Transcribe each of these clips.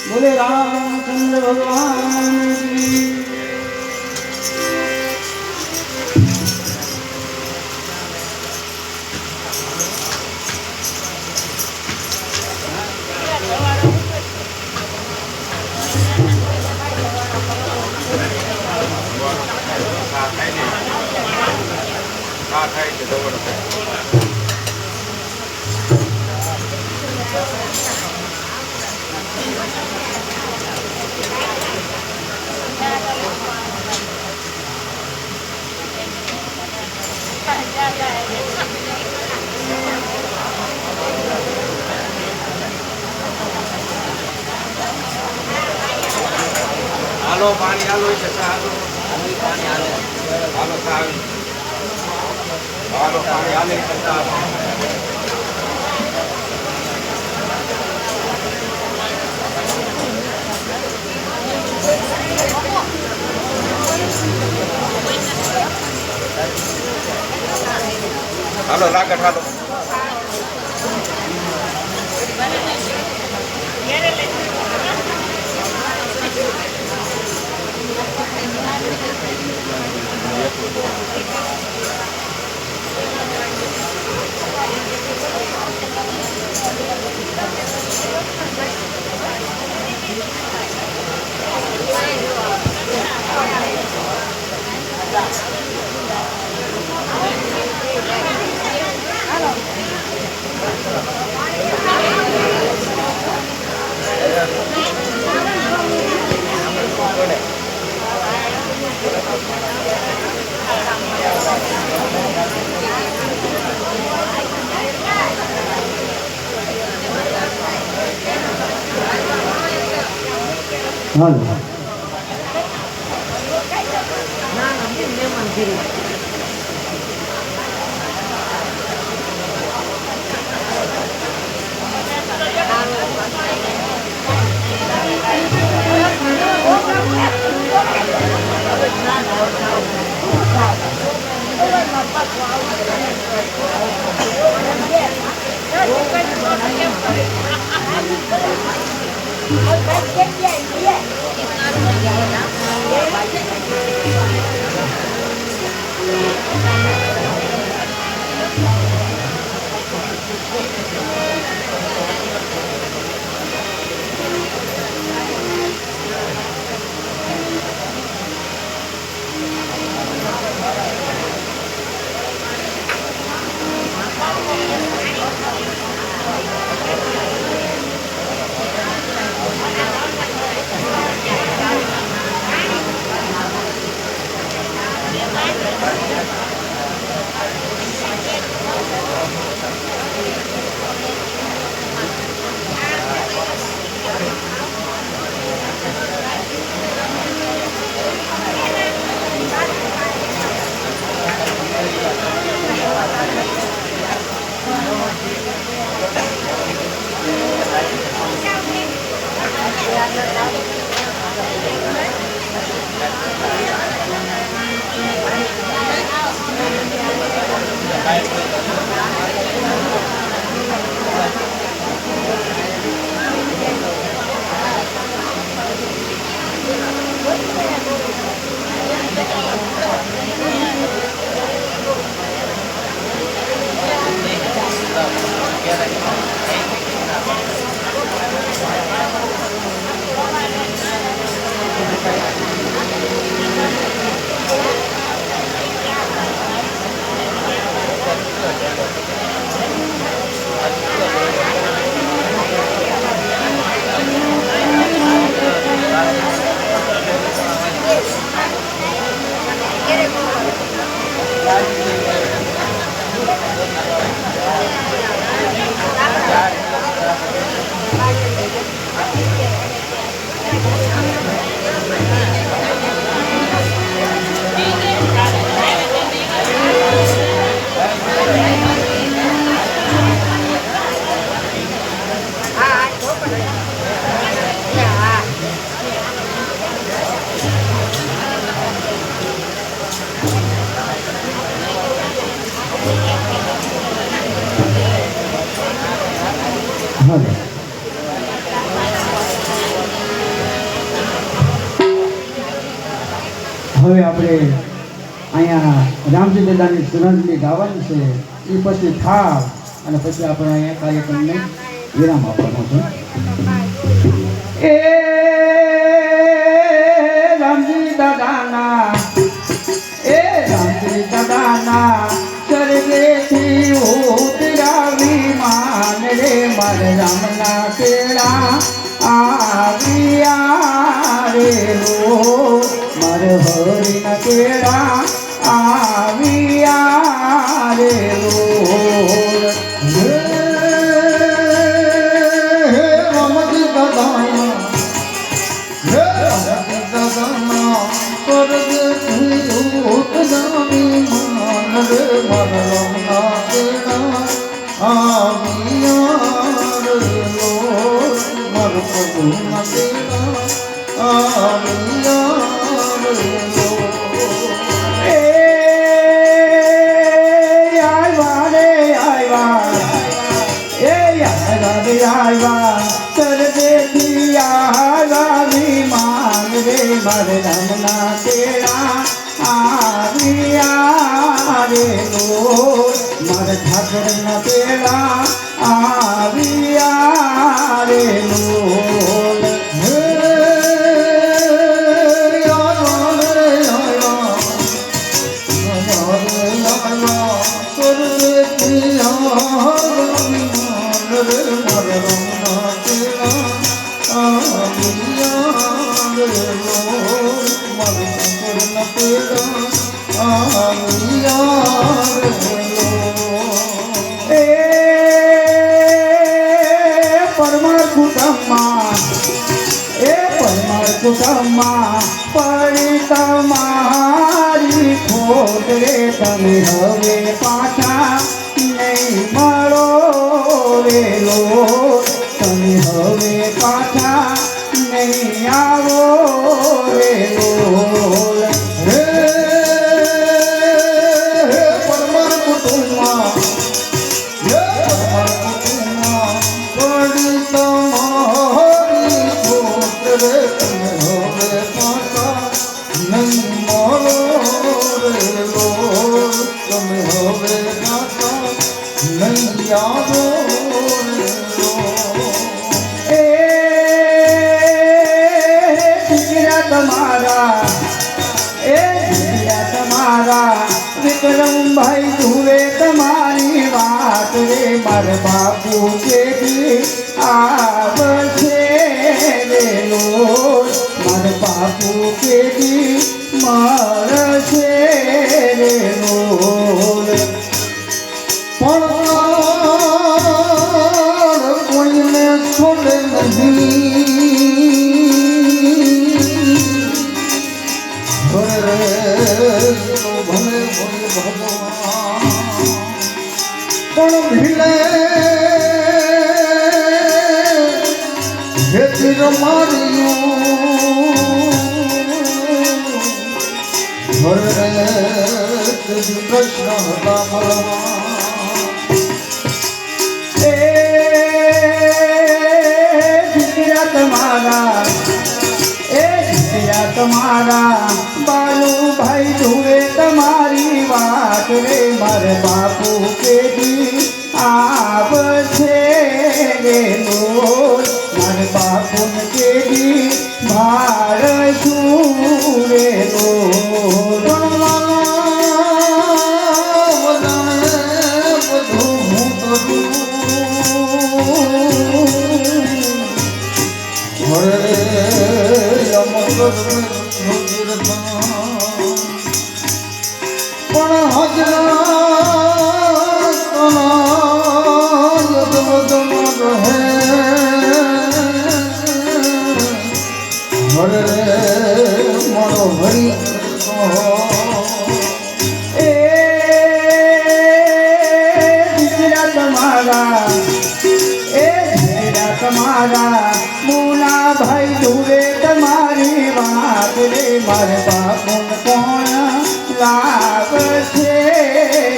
बोले रामचंद्र भगवान की। હાલો પાણી હાલો છે હાલો પાણી હાલે હાલો સાહેબ હાલો પાણી હાલે કરતા હાલો લાગટ હાલો હાલો હાલો હવે આપણે અહીંયા રામજી દાદાની શ્રદ્ધાંજલિ ગાવાની છે એ પછી થાળ અને પછી આપણે અહીંયા કાર્યક્રમને વિરામ આપવાનો છે એ રામજી દાદાના સ્વર્ગેથી ઉતર્યા વિમાન રે મારે રામના કેળા આવ્યા રે લો મારે હરિના કેળા આવ્યા રે લો રામજી દાદાના મારે રામના કેળા આવ્યા રે લો મારે ઠાકરના કેળા આવ્યા રે લો કુટુંબમાં પડી તમારી ખોટ રે તમે હવે પાછા નહીં મળો રે લો તમે હવે પાછા નહીં આવો રે લો હે પરમાર કુટુંબમાં પડી તમારી ખોટ રે વિક્રમભાઈ ધુવે તમારી વાત રે મારે બાપુ કે આવશે રે લો મારે બાપુ કે મળશે રે લો પણ કોઈને છોડે પણ ભીલે જેથી રમાડ્યું હરે કૃષ્ણ હતા મળવા એ જીત્યા તમારા બાલુભાઈ ધુવે તમારી વાત રે મારે બાપુ કેદી આવશે રે લો મારે બાપુ કેદી ભારશું રે લો પણ પણ હજરા મારો હરી એ દીકરા તમારા એ દીકરા તમારા મુના ભાઈ ધુવે તમારી વાત રે મારે બાપુન કોણ લાગશે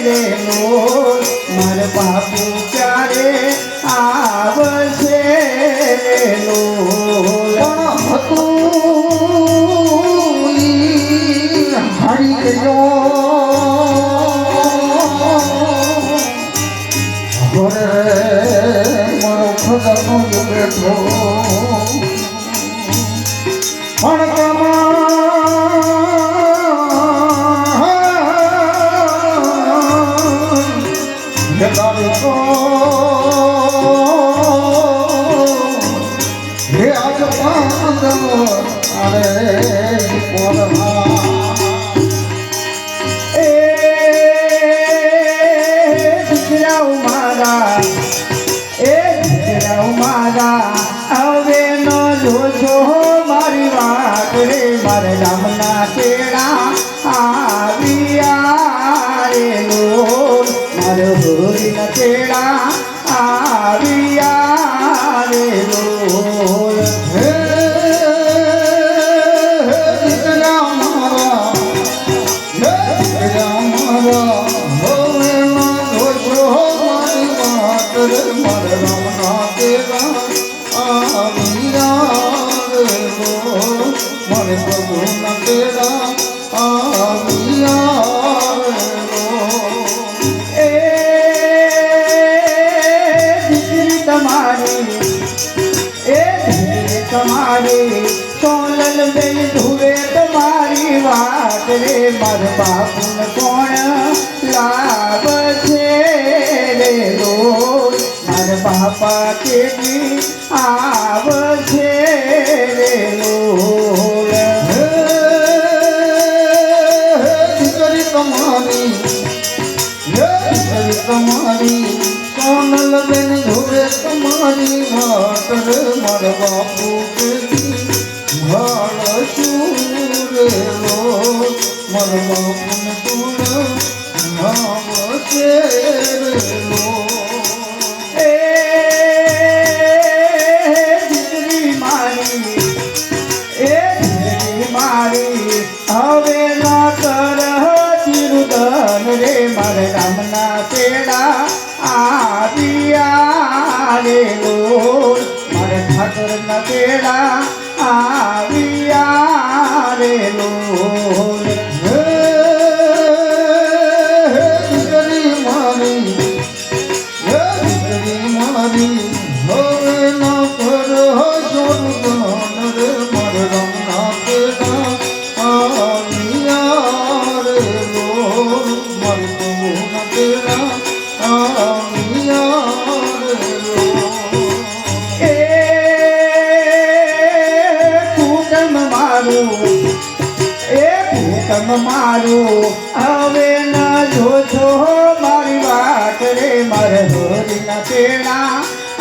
રે લોલ મારે બાપુ ક્યારે આવશે રે લોલ પણ હતું ઈ હારી ગયો મારો ખજાનો બેઠો હે આજ પાંદવ અરે કોલમાં એ દીકરાઓ મારા એ દીકરાઓ મારા હવે ન જોશો મારી વાત રે મારે રામના કેળા આવ્યા રે લોલ મારે હોરીના કેળા આવ્યા રે લોલ હે દીકરા મારા હે દીકરા મારા હવે ના જોશો મારી વાત રે મારે રામના કેરા આવ્યા રે મારે પ્રભુના કેરા આવ્યા રે એ દીકરી તમારી એ દીકરી તમારી સોનલ બેન ધુવે તમારી વાત રે મારા બાપુન કોણ લાવશે રે રોજ મારા બાપા કેવી આવશે રે લોલ દીકરી તમારી તમારી સોનલ બેન ધોરે તમારી વાત રે મારા બાપુ કેતી ભાળ શું રે લો મારા બાપુને કોણ ભાવશે રે લો એ દીકરી મારી એ દીકરી મારી હવે ના કર ચિરુદન રે મારે રામના પેડા આવ્યા રે લોલ મારે ઠાકરના પેડા આવ્યા રે લોલ હે દીકરી મારી હે દીકરી મારી હવે ના કર સોનદાન રે મારે રમના પેલા આવ્યા રે લો મારે પ્રભુના પેલા આવ્યા રે લો એ કુટુંબ મારું એ કુટુંબ મારું હવે ન જોશો મારી વાત રે મારે હોરીના પેડા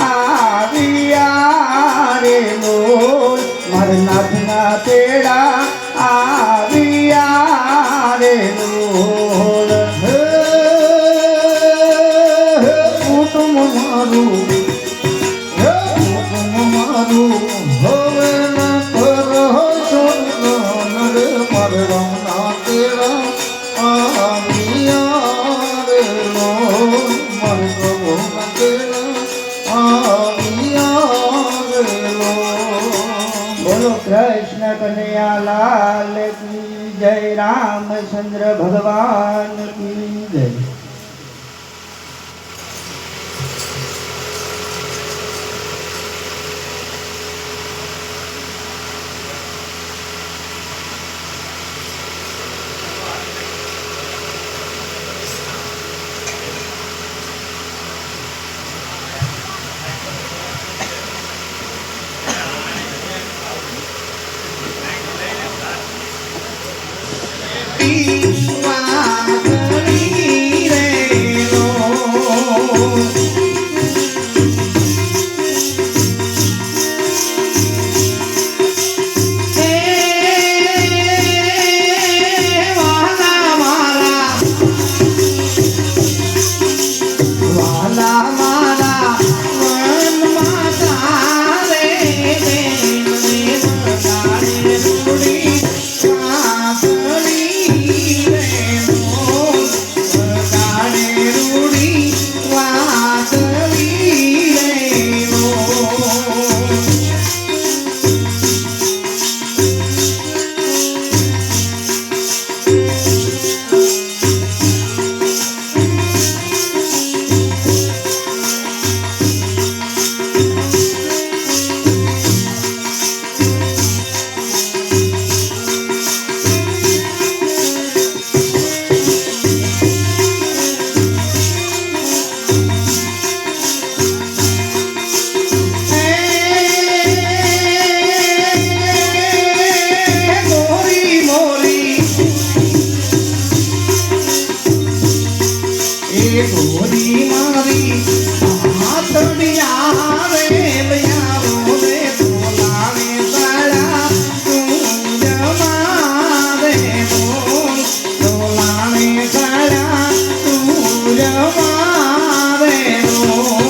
આવ્યા રે લોલ મારા નાથના પેડા આવ્યા રે લોલ હે કુટુંબ મારું હે કુટુંબ મારું હવે ના કર સોનદાન રે મારે રમના તેરા આવ્યા રે લો મારે પ્રભુના તેરા આવ્યા રે લો બોલો કૃષ્ણ કનૈયા લાલ કી જય રામચંદ્ર ભગવાન કી જય વિશ્વાસ એ ગોરી મારી હાથડિયા રે લયાવો રે બોલાવે સાળા તું જમારે બોલ બોલાવે સાળા તું જમારે બોલ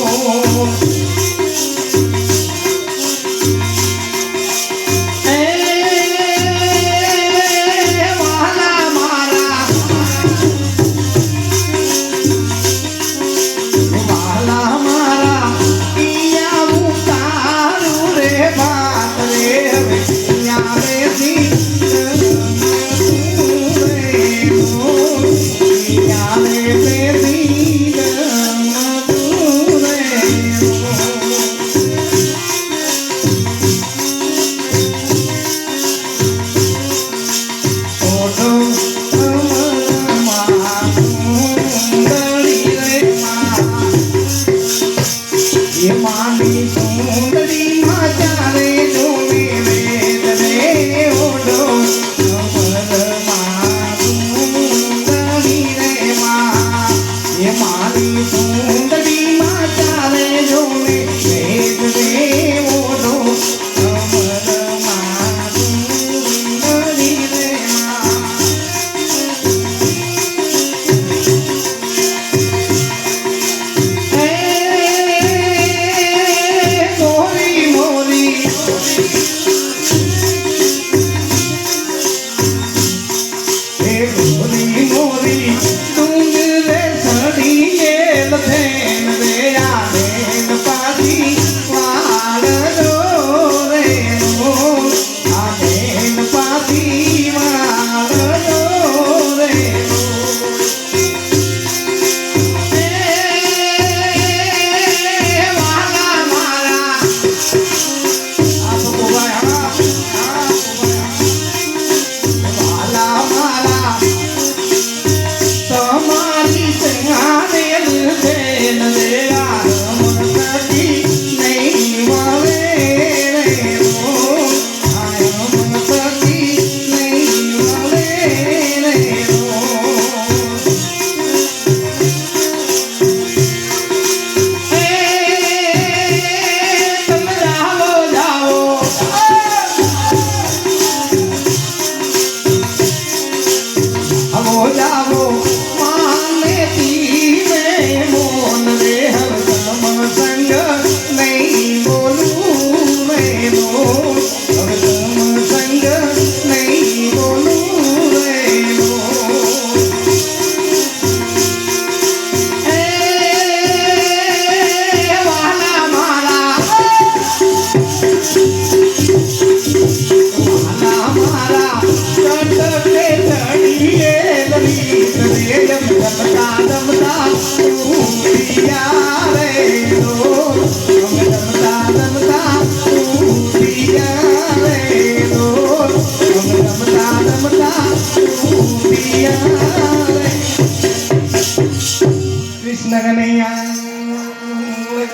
कृष्ण कन्हैया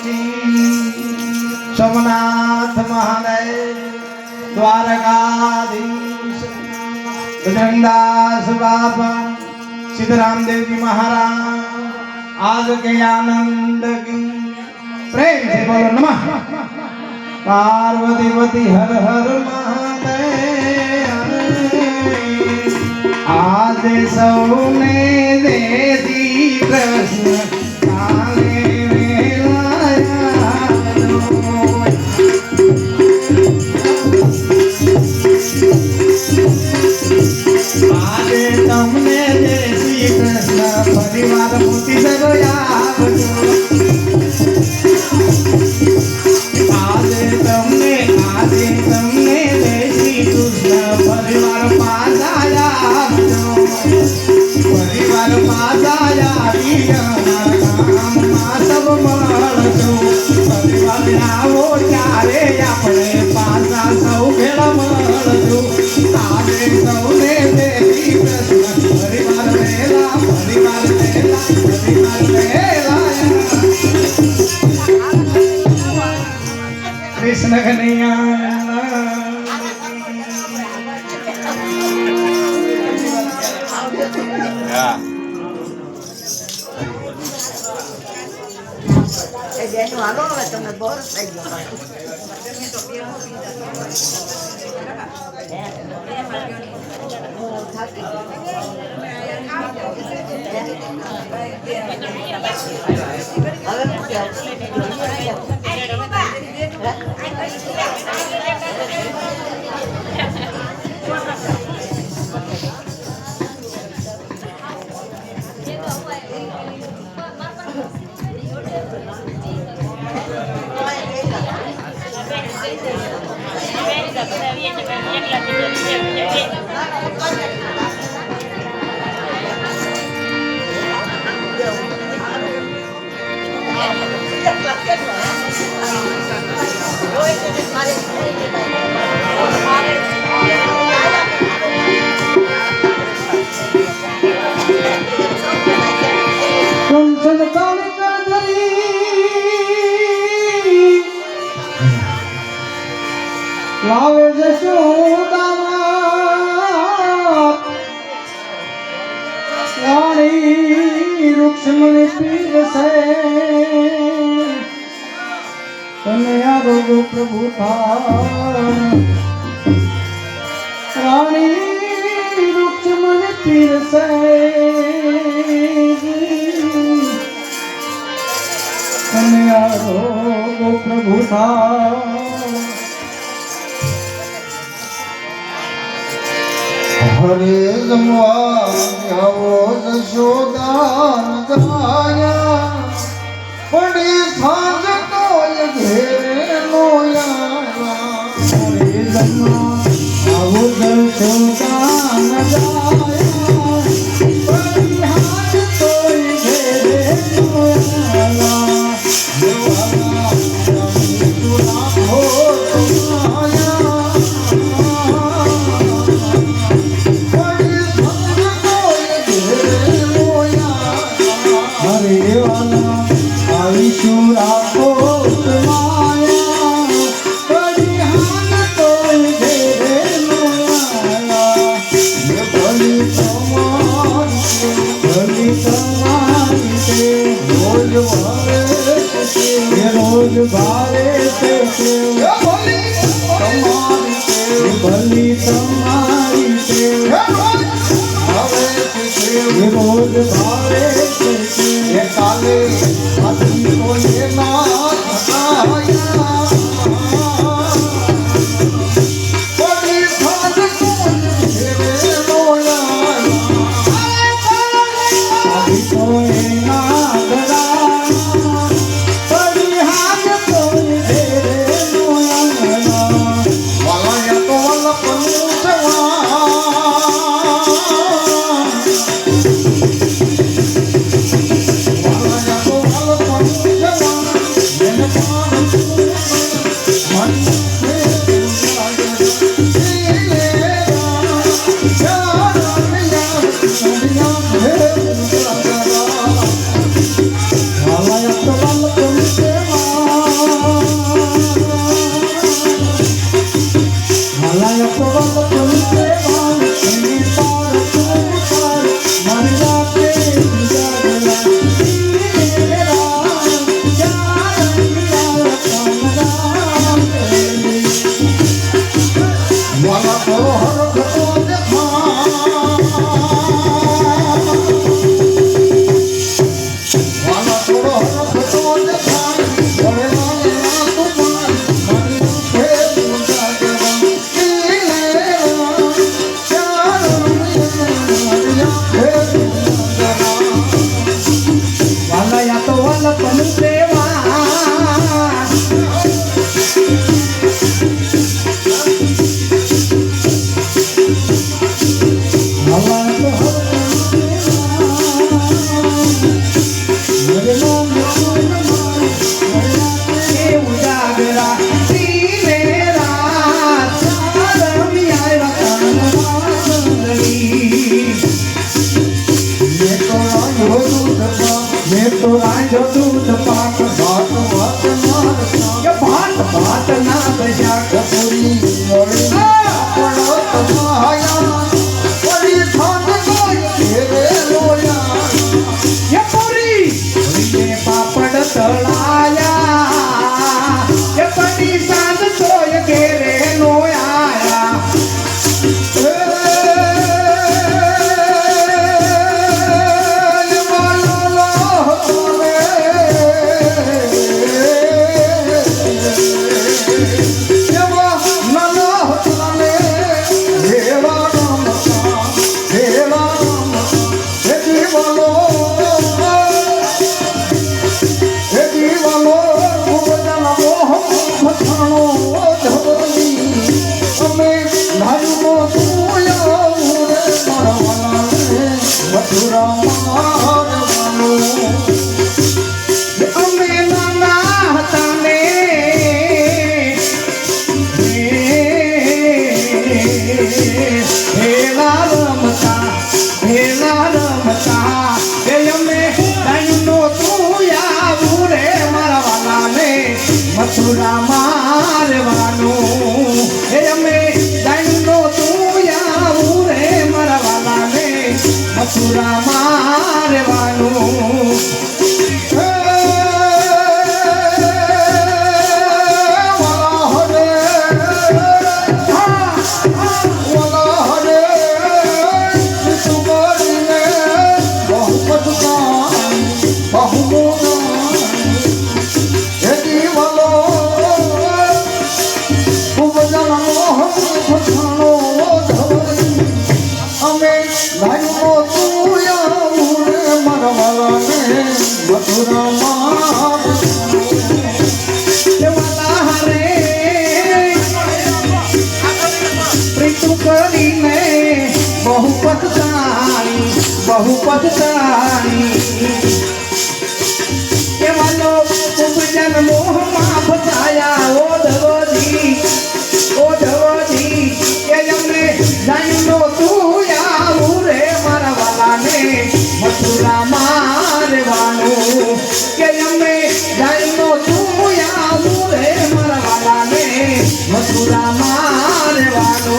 की सोमनाथ महादेव द्वारकाधीश बजरंगदास बाबा सिद्धराम देव जी महाराज आज के आनंद की प्रेम से बोलो नमः पार्वतीवती हर हर महादेव आज सौने देसी कृष्ण काले આજે તમને જય શ્રી કૃષ્ણ પરિવાર મોતી સરોયા આજે તમને જય શ્રી કૃષ્ણ પરિવાર પાછા પરિવાર પાછા આવી ગામમાં સબ મળજો પરિવાર આવો ત્યારે આપણે પાછા સૌ ભેળ મળજો આજે સૌને દેવી કૃષ્ણ પરિવાર વેલા પરિવાર વેલા પરિવાર વેલા કૃષ્ણ કનૈયા Yeah. એ બેનું હાલો હવે તમે બોર થઈ ગયો પાછું. હું થાકી ગઈ. હવે હું કંચન કાળિકા ધરી લાવે જશોદામાં રાણી રૂક્ષ્મણી પીરસે તને આરોગો પ્રભુ રાણી રૂક્ષ્મણી પીરસે તને આરોગો પ્રભુ હરે જમવા આવો જશોદાન ગાયા પડી સાંજ તોલ ઘેરે લોયા હરે જમવા આવો જશોદાન ગાયા પડી હાથ તોય ઘેરે લોયા દેવાના તુલા હો તુમાયા પડી સાંજ તોલ ઘેરે લોયા હરે વાલા આવીશું રાખો માયા પડી હાથ તોય ઘેરે લોયા ભલી તમારી ભલી તમારી તે રોજ વારે એ રોજ ભારે છે ભલી તમારી ભલી તમારી તે હવે એ રોજ ભારે છે એ કાલે આદમી કોને ના થકાયા પડી સાંજ કોણ ઘેરે લોયા આવી તો એના ગળા પડી હાથ તોય ઘેરે લોયા વાલાયા તો વલપનું જવા વાલાયા તો વલપનું જવા જેને પાણી મન સે વાલા તો હરખતો દેખા વાલા તો હરખતો દેખા વળે વાલા તુમાર મારી હે મુંડા દેવા કિલેરા ચાર મિયા હે મુંડા વાલા તો વાલા પણ દેવા दूध पाक भात भात मारता ये भात भात ना बजा कपूरी मोड़ी पड़ो तमाया पड़ी थान कोई घेरे लोया ये पूरी ये पापड़ तलाया રહેવાનું બહુ પછતાણી કેવાનો ઉપજન મોહમાં ફસાયા ઓઢવધી કે અમને જાણ્યો તું આવું રે મારા વાલાને મથુરામાં રહેવાનું કે અમે જાણ્યો તું આવું રે મારા વાલાને મથુરામાં રહેવાનું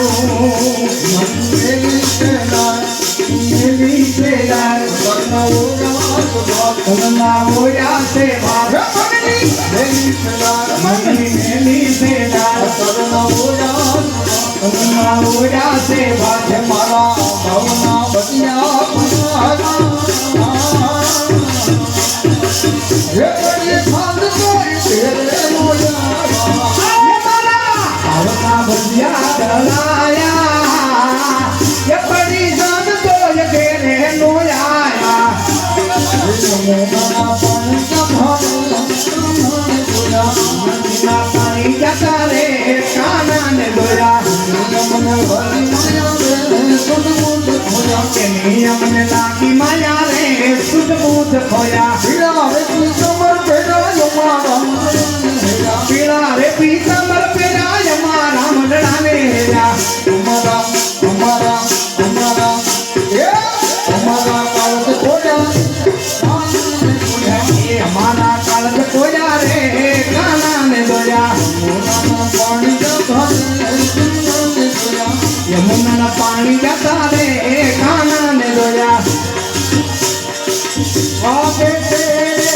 અમને લાગી માયા રે સુધ બુધ ખોયા પીળા રે પીતમર પેરાય મારા મંડળાને હેરા અમારા કાળજ કોયા રે કાના ને દોયા યમુના પાણી જતા રે કાના ને દોયા વાગે તેરે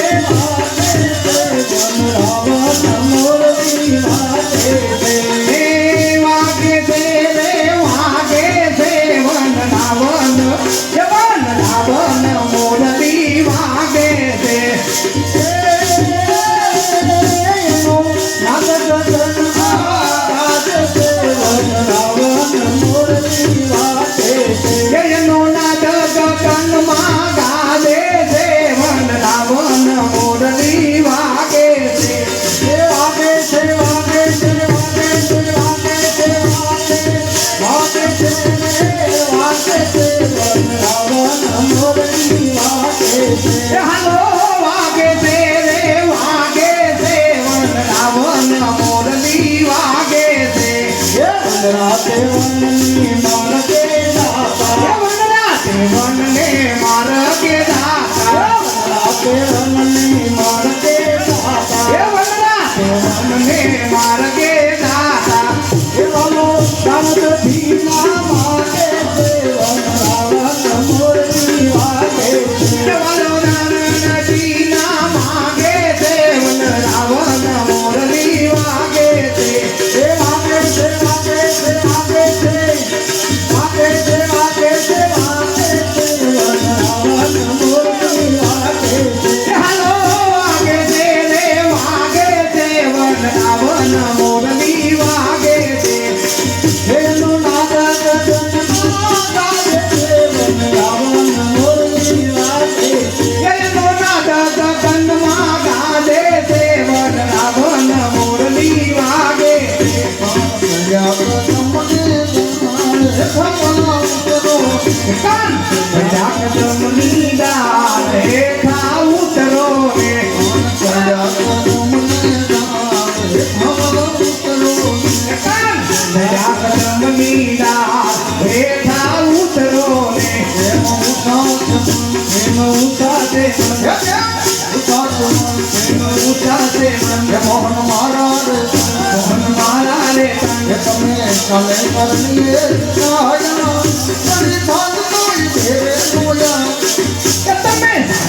તમે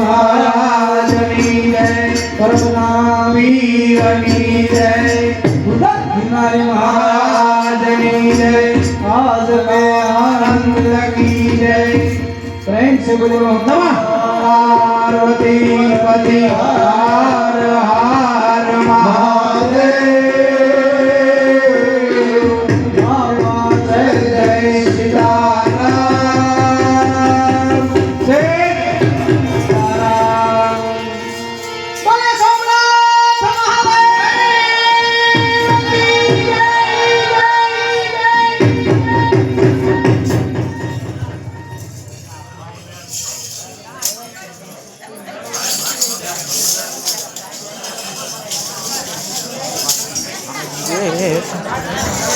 મહારાજની જય પરમના વીરની જય ગિરનારી મહારાજની જય આજ મે આનંદ કી જય પ્રેમ से बोलो नमः पार्वती पति हर हर महादेव जय जय सीताराम जय सीताराम बोले सोमनाथ महादेव की जय जय जय